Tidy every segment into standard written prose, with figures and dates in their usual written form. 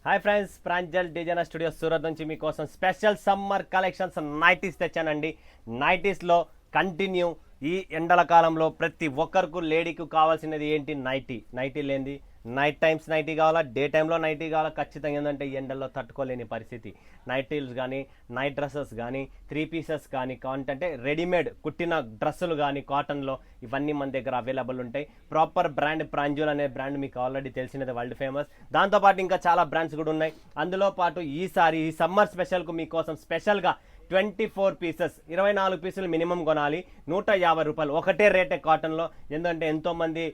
Hi friends, Pranjal designer studio Surat నుంచి మీకోసం special summer collections nighties తెచ్చానండి. నైటీస్లో కంటిన్యూ ఈ ఎండల కాలంలో ప్రతి ఒక్కరికి లేడీకి కావాల్సినది ఏంటి? నైటీ లేనిది నైట్ టైమ్స్ నైటీ కావాలా, డే టైంలో నైటీ కావాలా. ఖచ్చితంగా ఏంటంటే ఈ ఎండల్లో తట్టుకోలేని పరిస్థితి. నైటీస్ కానీ, నైట్ డ్రెస్సెస్ కానీ, 3 పీసెస్ కానీ, అంటే రెడీమేడ్ కుట్టిన డ్రెస్సులు కానీ కాటన్లో ఇవన్నీ మన దగ్గర అవైలబుల్ ఉంటాయి. ప్రాపర్ బ్రాండ్ ప్రాంజుల్ అనే బ్రాండ్ మీకు ఆల్రెడీ తెలిసినది, వరల్డ్ ఫేమస్. దాంతోపాటు ఇంకా చాలా బ్రాండ్స్ కూడా ఉన్నాయి. అందులో పాటు ఈసారి ఈ సమ్మర్ స్పెషల్కు మీకోసం స్పెషల్గా 24 పీసెస్ 24 పీసులు మినిమం కొనాలి. 150 రూపాయలు ఒకటే రేటే కాటన్లో. ఎందుకంటే ఎంతోమంది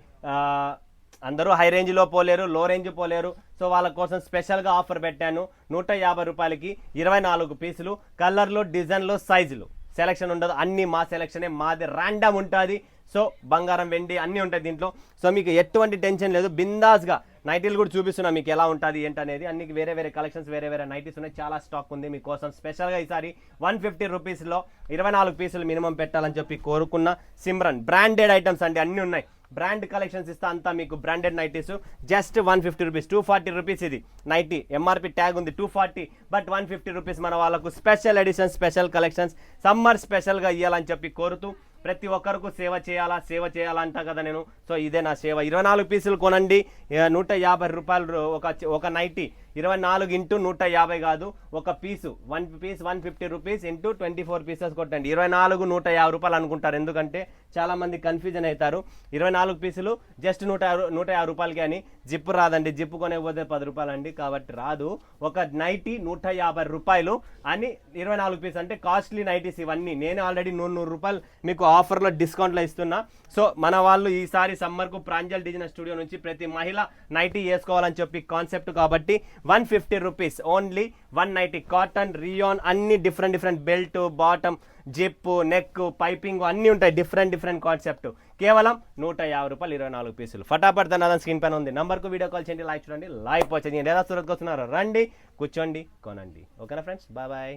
అందరూ హై రేంజ్లో పోలేరు, లో రేంజ్ పోలేరు. సో వాళ్ళ కోసం స్పెషల్గా ఆఫర్ పెట్టాను. 150 రూపాయలకి 24 పీసులు, కలర్లు, డిజైన్లు, సైజులు సెలెక్షన్ ఉండదు. అన్నీ మా సెలెక్షనే, మాది ర్యాండమ్ ఉంటుంది. సో బంగారం, వెండి అన్నీ ఉంటాయి దీంట్లో. సో మీకు ఎటువంటి టెన్షన్ లేదు, బిందాస్గా. నైటీలు కూడా చూపిస్తున్నా మీకు ఎలా ఉంటుంది ఏంటనేది. అన్ని వేరే వేరే కలెక్షన్స్, వేరే వేరే నైటీస్ ఉన్నాయి. చాలా స్టాక్ ఉంది మీకోసం స్పెషల్గా. ఈసారి 150 రూపీస్లో 24 పీసులు మినిమం పెట్టాలని చెప్పి కోరుకున్న సిమ్రన్ బ్రాండెడ్ ఐటమ్స్ అండి, అన్నీ ఉన్నాయి. బ్రాండ్ కలెక్షన్స్ ఇస్తా, అంతా మీకు branded nighties. Just 150 rupees, 240 rupees ఇది నైటీ. ఎంఆర్పి ట్యాగ్ ఉంది 240, బట్ 150 రూపీస్ మన వాళ్ళకు special edition, special collections summer స్పెషల్గా ఇవ్వాలని చెప్పి కోరుతూ, ప్రతి ఒక్కరికి సేవ చేయాలంటా కదా నేను. సో ఇదే నా సేవ. 24 పీసులు కొనండి, 150 రూపాయలు ఒక నైటీ. 24 ఇంటూ 150 కాదు, ఒక పీసు 1 పీస్ 150 రూపీస్ ఇంటూ 24 పీసెస్ కొట్టండి. 24 150 రూపాయలు అనుకుంటారు, ఎందుకంటే చాలా మంది కన్ఫ్యూజన్ అవుతారు. 24 పీసులు జస్ట్ 150 రూపాయలకి అని. జిప్పు రాదండి, జిప్పు కొనేకపోతే 10 రూపాయలు అండి, కాబట్టి రాదు. ఒక నైటీ 150 రూపాయలు అని 24 పీస్ అంటే కాస్ట్లీ నైటీస్ ఇవన్నీ. నేను ఆల్రెడీ 100 రూపాయలు మీకు ఆఫర్లో డిస్కౌంట్లో ఇస్తున్నా. సో మన వాళ్ళు ఈసారి సమ్మర్కు ప్రాంజల్ డిజైనర్ స్టూడియో నుంచి ప్రతి మహిళ నైటీ వేసుకోవాలని చెప్పి కాన్సెప్ట్ కాబట్టి 150 రూపీస్ ఓన్లీ 190. కాటన్, రియాన్ అన్ని different belt, bottom, zip, neck, piping అన్నీ ఉంటాయి. Different concept. కేవలం 150 రూపాయలు 24 పీసులు. ఫటాఫట్ దాని స్క్రీన్ పైన ఉంది నంబర్కు వీడియో కాల్ చేయండి, లైక్ చూడండి, లైవ్ వచ్చేయండి. లేదా సూరత్కి వస్తున్నారు, రండి, కూర్చోండి, కొనండి. ఓకేనా ఫ్రెండ్స్, బాయ్.